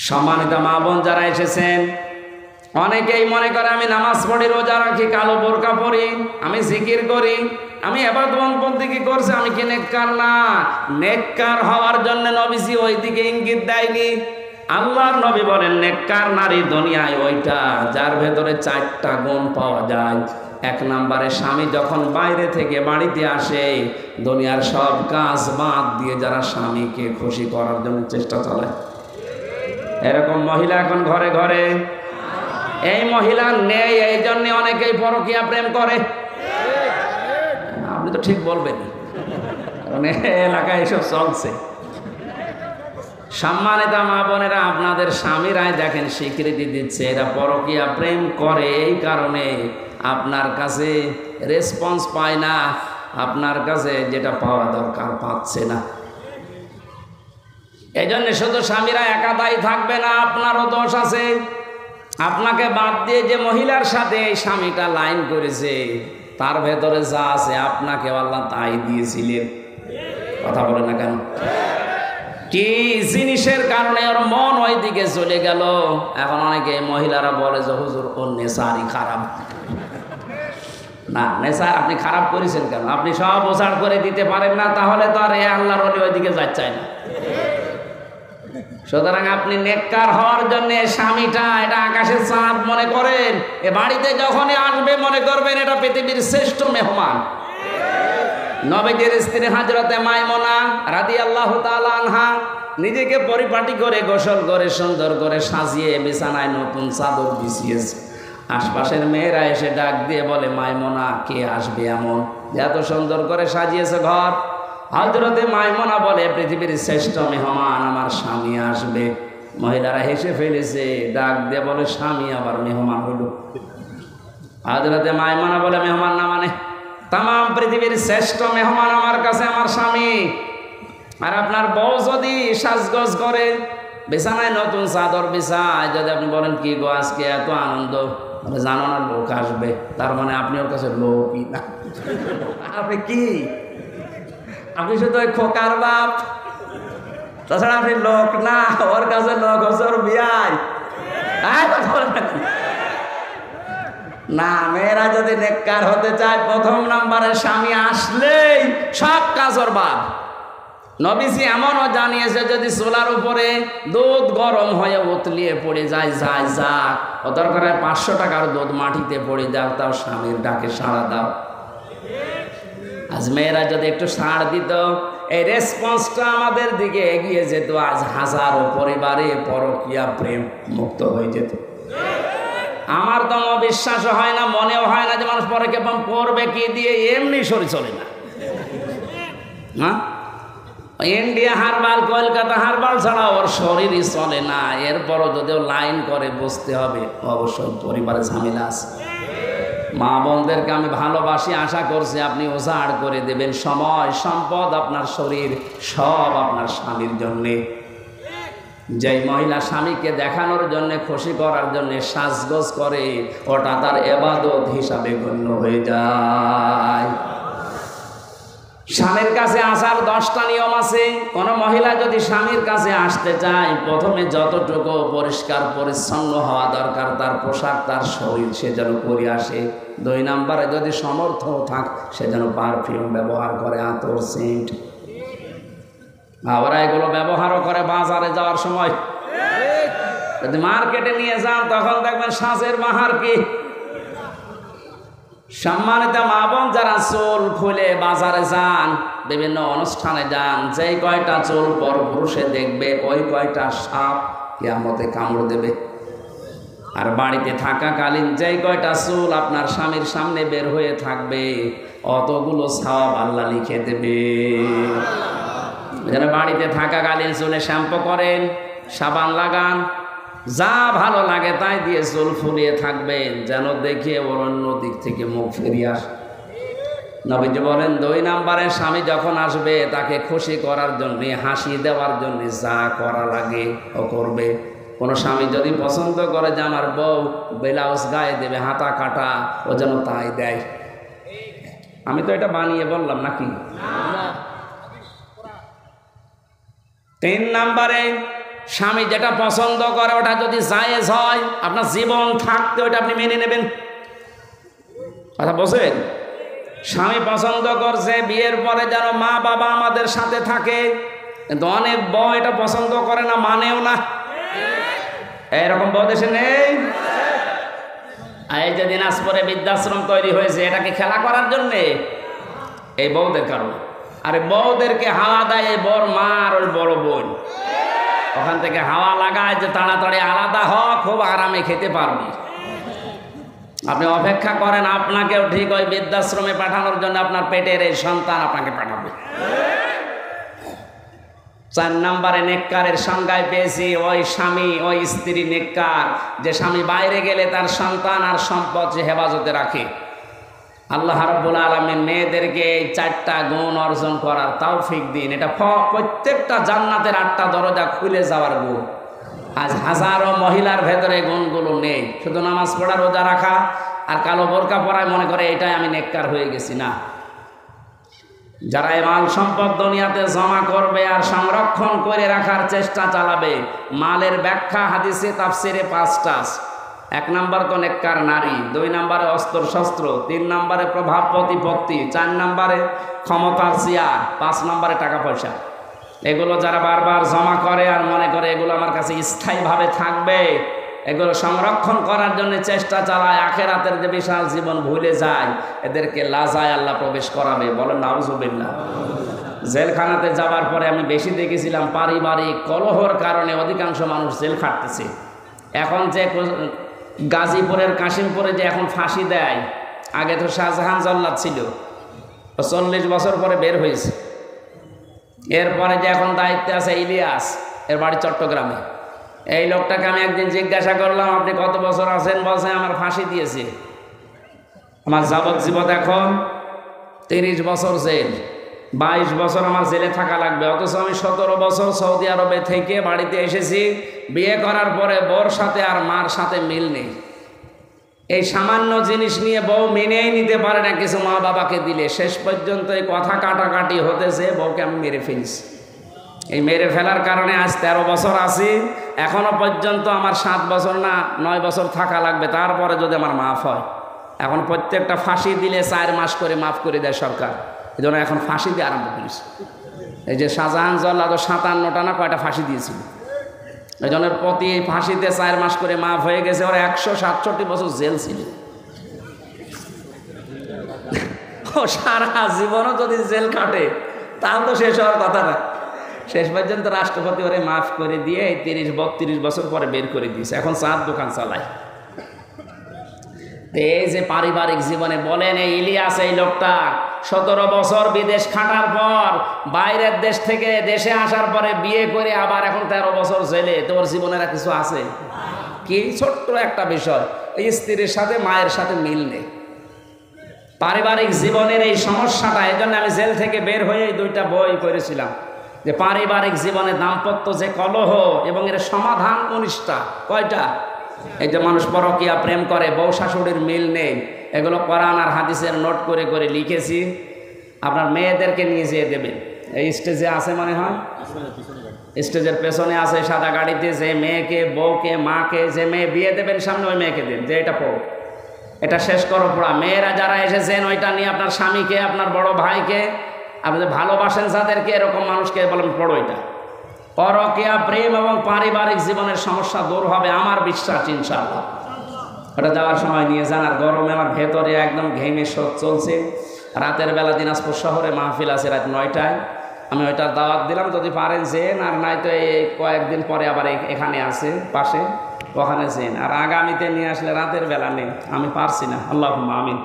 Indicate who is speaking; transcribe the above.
Speaker 1: সম্মানিত মা বোন যারা এসেছেন, অনেকেই মনে করে আমি নামাজ পড়ি, রোজা রাখি, কালো বোরকা পরি, আমি জিকির করি, আমি ইবাদত বন্দেগী করছি, আমি কি নেককার? না, নেককার হওয়ার জন্য নবীজি ওই দিকে ইঙ্গিত দেয়নি। আল্লাহর নবী বলেন নেককার নারী দুনিয়ায় ওইটা যার ভেতরে 4টা গুণ পাওয়া যায়। 1 নম্বরে স্বামী যখন বাইরে থেকে বাড়িতে আসে, দুনিয়ার সব কাজ বাদ দিয়ে যারা স্বামীকে খুশি করার জন্য চেষ্টা চালায়, এরকম মহিলা এখন ঘরে ঘরে। এই মহিলা নেই, এই জন্য অনেকেই পরকীয়া প্রেম করে। আপনি তো ঠিক বলবেন, কারণ এলাকায় এসব চলছে। সম্মানিত মা বোনেরা, আপনাদের স্বামীরাই দেখেন স্বীকৃতি দিচ্ছে এরা পরকীয়া প্রেম করে, এই কারণে আপনার কাছে রেসপন্স পায় না, আপনার কাছে যেটা পাওয়া দরকার পাচ্ছে না। এই জন্য শুধু স্বামীরা একা দায়ী থাকবে না, আপনারও দোষ আছে। আপনাকে বাদ দিয়ে যে মহিলার সাথে এই স্বামীটা লাইন করেছে, তার ভেতরে যা আছে আপনাকে আল্লাহ তাই দিয়েছিলেন। কথা বলে না কেন? কি জিনিসের কারণে ওর মন ওই দিকে চলে গেল? এখন অনেকে মহিলারা বলে যে হুজুর ওর নেশারই খারাপ। না, নেশা আপনি খারাপ করেছেন কেন? আপনি সব ওঝাড় করে দিতে পারেন না, তাহলে তো আর আল্লাহর ওলি ওই দিকে যাচ্ছে না। সুতরাং আপনি নেককার হওয়ার জন্য স্বামীটা এটা আকাশের চাঁদ মনে করেন, এ বাড়িতে যখনই আসবে মনে করবেন এটা পৃথিবীর শ্রেষ্ঠ মেহমান। নবীজির স্ত্রী হযরতে মাইমুনা রাদিয়াল্লাহু তাআলা আনহা নিজেকে পরিপাটি করে গোসল করে সুন্দর করে সাজিয়ে বিছানায় নতুন চাদর বিছিয়েছে। আশপাশের মেয়েরা এসে ডাক দিয়ে বলে, মাইমুনা কে আসবে এমন এত সুন্দর করে সাজিয়েছে ঘর? হযরতে মাইমুনা বলে, পৃথিবীর শ্রেষ্ঠ মেহমান আমার স্বামী আসবে। মহিলারা হেসে ফেলেছে, ডাক দিয়ে বলে, স্বামী আবার মেহমান হলো? হযরতে মাইমুনা বলে, মেহমান না মানে তাম পৃথিবীর শ্রেষ্ঠ মেহমান আমার কাছে আমার স্বামী। আর আপনার বউ যদি সাজগোজ করে বিছানায় নতুন চাদর বিছায়, যদি আপনি বলেন কি গো আজকে এত আনন্দ, জানো না লোক আসবে, তার মানে আপনি ওর কাছে লোকই না। আপনি কি? আপনি শুধু ওই খোকার বাপ, তাছাড়া আপনি লোক না। ওর কাছে লোক হচ্ছে ওর বিয়াই। না, মেয়েরা যদি নেককার হতে চায়, প্রথম নাম্বারে স্বামী আসলেই সব কাজ ওর বাপ। নবীজি এমনও জানিয়েছে, যদি চুলার উপরে দুধ গরম হয়ে উতলিয়ে পড়ে যায়, যায় যাক, ও দরকার 500 টাকার দুধ মাটিতে পড়ে যাও, তাও স্বামীর ডাকে সাড়া দাও। আজ মেয়েরা যদি একটু সাড় দিত, এই রেসপন্সটা আমাদের দিকে এগিয়ে যেত, আজ হাজারো পরিবারে পরকীয়া প্রেম মুক্ত হয়ে যেত। আমার তো বিশ্বাস হয় না, মনেও হয় না যে মানুষ পরকীয়া প্রেম করবে কি দিয়ে, এমনি শরীর চলে না। হ্যাঁ, ইন্ডিয়া হারবাল, কলকাতা হারবাল ছাড়া ওর শরীরই চলে না। এরপরও যদিও লাইন করে বসতে হবে, অবশ্যই পরিবারে ঝামেলা আছে। মা বোনদেরকে আমি ভালোবাসি, আশা করছি আপনি ওঝাড় করে দেবেন। সময়, সম্পদ, আপনার শরীর সব আপনার স্বামীর জন্যে। যেই মহিলা স্বামীকে দেখানোর জন্য, খুশি করার জন্য সাজগোজ করে, ওটা তার ইবাদত হিসাবে গণ্য হয়ে যায়। স্বামীর কাছে আসার 10টা নিয়ম আছে। কোন মহিলা যদি স্বামীর কাছে আসতে চায়, প্রথমে যতটুকু পরিষ্কার পরিচ্ছন্ন হওয়া দরকার তার পোশাক, তার শরীর, সে যেন পরে আসে। 2 নম্বরে যদি সমর্থ থাক, সে যেন পারফিউম ব্যবহার করে, আতর, সেন্ট। আবার এগুলো ব্যবহারও করে বাজারে যাওয়ার সময়। যদি মার্কেটে নিয়ে যান, তখন দেখবেন সাজের বাহার কি। সম্মানিত মা বোন যারা চুল খুলে বাজারে যান, বিভিন্ন অনুষ্ঠানে যান, যেই কয়টা চুল পর পুরুষে দেখবে, ওই কয়টা সাপ কিয়ামতে কামড় দেবে। আর বাড়িতে থাকাকালীন যেই কয়টা চুল আপনার স্বামীর সামনে বের হয়ে থাকবে, অতগুলো সওয়াব আল্লাহ লিখে দেবে। যেন বাড়িতে থাকাকালীন চুলে শ্যাম্পু করেন, সাবান লাগান, যা ভালো লাগে তাই দিয়ে চুল ফুলিয়ে থাকবেন, যেন দেখে ওর অন্য দিক থেকে মুখ ফিরিয়ে আসে। নবীজি বলেন, 2 নম্বরে স্বামী যখন আসবে, তাকে খুশি করার জন্য, হাসি দেওয়ার জন্য যা করা লাগে ও করবে। কোনো স্বামী যদি পছন্দ করে যে আমার বউ ব্লাউজ গায়ে দেবে, হাতা কাটা, ও যেন তাই দেয়। আমি তো এটা বানিয়ে বললাম নাকি? 3 নম্বরে স্বামী যেটা পছন্দ করে ওটা যদি জায়েজ হয়, আপনার জীবন থাকতে ওটা আপনি মেনে নেবেন। কথা বলছেন? স্বামী পছন্দ করছে বিয়ের পরে যেন মা বাবা আমাদের সাথে থাকে, কিন্তু অনেক বউ এটা পছন্দ করে না, মানেও না। এরকম বউ দেশে নেই? এই যে দিনাজপুরে বৃদ্ধাশ্রম তৈরি হয়েছে, এটাকে খেলা করার জন্যে? এই বউদের কারণে। আরে বউদেরকে হাওয়া দেয় এই বড় মা আর ওই বড় বোন, ওখান থেকে হাওয়া লাগায় যে তাড়াতাড়ি আলাদা হ, খুব আরামে খেতে পারবি। আপনি অপেক্ষা করেন, আপনাকেও ঠিক ওই বৃদ্ধাশ্রমে পাঠানোর জন্য আপনার পেটের এই সন্তান আপনাকে পাঠাবে। 4 নম্বরে নেককারের সংজ্ঞায় পেয়েছি ওই স্বামী ওই স্ত্রী নেককার, যে স্বামী বাইরে গেলে তার সন্তান আর সম্পদ সে হেফাজতে রাখে। আল্লাহ রাব্বুল আলামিন মেয়েদেরকে এই 4টা গুণ অর্জন করার তৌফিক দিন। এটা প্রত্যেকটা জান্নাতের 8টা দরজা খুলে যাওয়ার গুণ। আজ হাজারো মহিলার ভেতরে গুণগুলো নেই, শুধু নামাজ পড়া রোজা রাখা আর কালো বোরকা পরায় মনে করে এটাই আমি নেককার হয়ে গেছি। না, যারা এই মাল সম্পদ দুনিয়াতে জমা করবে আর সংরক্ষণ করে রাখার চেষ্টা চালাবে, মালের ব্যাখ্যা হাদিসে তাফসিরে 5টা। 1 নম্বর তো নেককার নারী, 2 নম্বরে অস্ত্র শস্ত্র, 3 নম্বরে প্রভাব প্রতিপত্তি, 4 নম্বরে ক্ষমতার চেয়ার, 5 নম্বরে টাকা পয়সা। এগুলো যারা বারবার জমা করে আর মনে করে এগুলো আমার কাছে স্থায়ীভাবে থাকবে, এগুলো সংরক্ষণ করার জন্য চেষ্টা চালায়, আখেরাতের যে বিশাল জীবন ভুলে যায়, এদেরকে লাজায় আল্লাহ প্রবেশ করাবে। বলেন নাউজুবিল্লাহ। জেলখানাতে যাবার পরে আমি বেশি দেখেছিলাম পারিবারিক কলহর কারণে অধিকাংশ মানুষ জেল খাটতেছে। এখন যে গাজীপুরের কাশিমপুরে যে এখন ফাঁসি দেয়, আগে তো শাহজাহান জল্লাদ ছিল, 40 বছর পরে বের হয়েছে। এরপরে যে এখন দায়িত্বে আছে ইলিয়াস, এর বাড়ি চট্টগ্রামে। এই লোকটাকে আমি একদিন জিজ্ঞাসা করলাম, আপনি কত বছর আছেন? বলছে আমার ফাঁসি দিয়েছে, আমার যাবজ্জীবন এখন 30 বছর জেল, 22 বছর আমার জেলে থাকা লাগবে। অথচ আমি 17 বছর সৌদি আরবে থেকে বাড়িতে এসেছি, বিয়ে করার পরে বউর সাথে আর মার সাথে মিল নেই। এই সামান্য জিনিস নিয়ে বউ মেনেই নিতে পারে না কিছু মা বাবাকে দিলে। শেষ পর্যন্ত এই কথা কাটাকাটি হতেছে, বউকে আমি মেরে ফেলছি। এই মেরে ফেলার কারণে আজ 13 বছর আছি, এখনো পর্যন্ত আমার 7 বছর না 9 বছর থাকা লাগবে, তারপরে যদি আমার মাফ হয়। এখন প্রত্যেকটা ফাঁসি দিলে 4 মাস করে মাফ করে দেয় সরকার, এই জন্য এখন ফাঁসি দিয়ে আরম্ভ করেছে। এই যে শাহজাহান জল্লাদ 57টা না কয়টা ফাঁসি দিয়েছিল, এই জন্য প্রতি ফাঁসিতে 4 মাস করে মাফ হয়ে গেছে। ওরা 167 বছর জেল ছিল। ও সারা জীবনও যদি জেল কাটে তাহলে তো শেষ হওয়ার কথা না। শেষ পর্যন্ত রাষ্ট্রপতি ওরে মাফ করে দিয়ে 30-32 বছর পরে বের করে দিয়েছে, এখন চার দোকান চালায়। এই যে পারিবারিক জীবনে বলেন, এই ইলিয়াস এই লোকটা 17 বছর বিদেশ খাটার পর বাইরের দেশ থেকে দেশে আসার পরে বিয়ে করে আবার এখন 13 বছর জেলে। তোর জীবনের কিছু আছে কি? ছোট্ট একটা বিষয়, এই স্ত্রীর সাথে মায়ের সাথে মিল নেই। পারিবারিক জীবনের এই সমস্যাটা, এই জন্য আমি জেল থেকে বের হয়ে 2টা বই করেছিলাম, যে পারিবারিক জীবনে দাম্পত্য যে কলহ এবং এর সমাধান 19টা। কয়টা? এই যে মানুষ পরকীয়া প্রেম করে, বউ শাশুড়ির মিল নেই, এগুলো কোরআন আর হাদিসের নোট করে করে লিখেছি। আপনার মেয়েদেরকে নিয়ে যেয়ে দেবেন। এই স্টেজে আছে মনে হয়, স্টেজের পেছনে আছে সাদা গাড়িতে, যে মেয়েকে বউকে মাকে যে মেয়ে বিয়ে দেবেন সামনে, ওই মেয়েকে দেন যে এটা পড়ো, এটা শেষ করো পড়া। মেয়েরা যারা এসেছেন ওইটা নিয়ে আপনার স্বামীকে, আপনার বড় ভাইকে, আপনি ভালোবাসেন যাদেরকে, এরকম মানুষকে বলেন পড়ো এটা। পরকীয়া প্রেম এবং পারিবারিক জীবনের সমস্যা দূর হবে আমার বিশ্বাস, ইনশাআল্লাহ। ওটা যাওয়ার সময় নিয়ে যান। আর গরমে আমার ভেতরে একদম ঘেমে শোক চলছে। রাতের বেলা দিনাজপুর শহরে মাহফিল আছে রাত 9টায়, আমি ওইটার দাওয়াত দিলাম, যদি পারেন যেন, আর নাই তো এই কয়েকদিন পরে আবার এখানে আছে পাশে, ওখানে যেন। আর আগামীতে নিয়ে আসলে রাতের বেলা নেই, আমি পারছি না। আল্লাহুম্মা আমিন।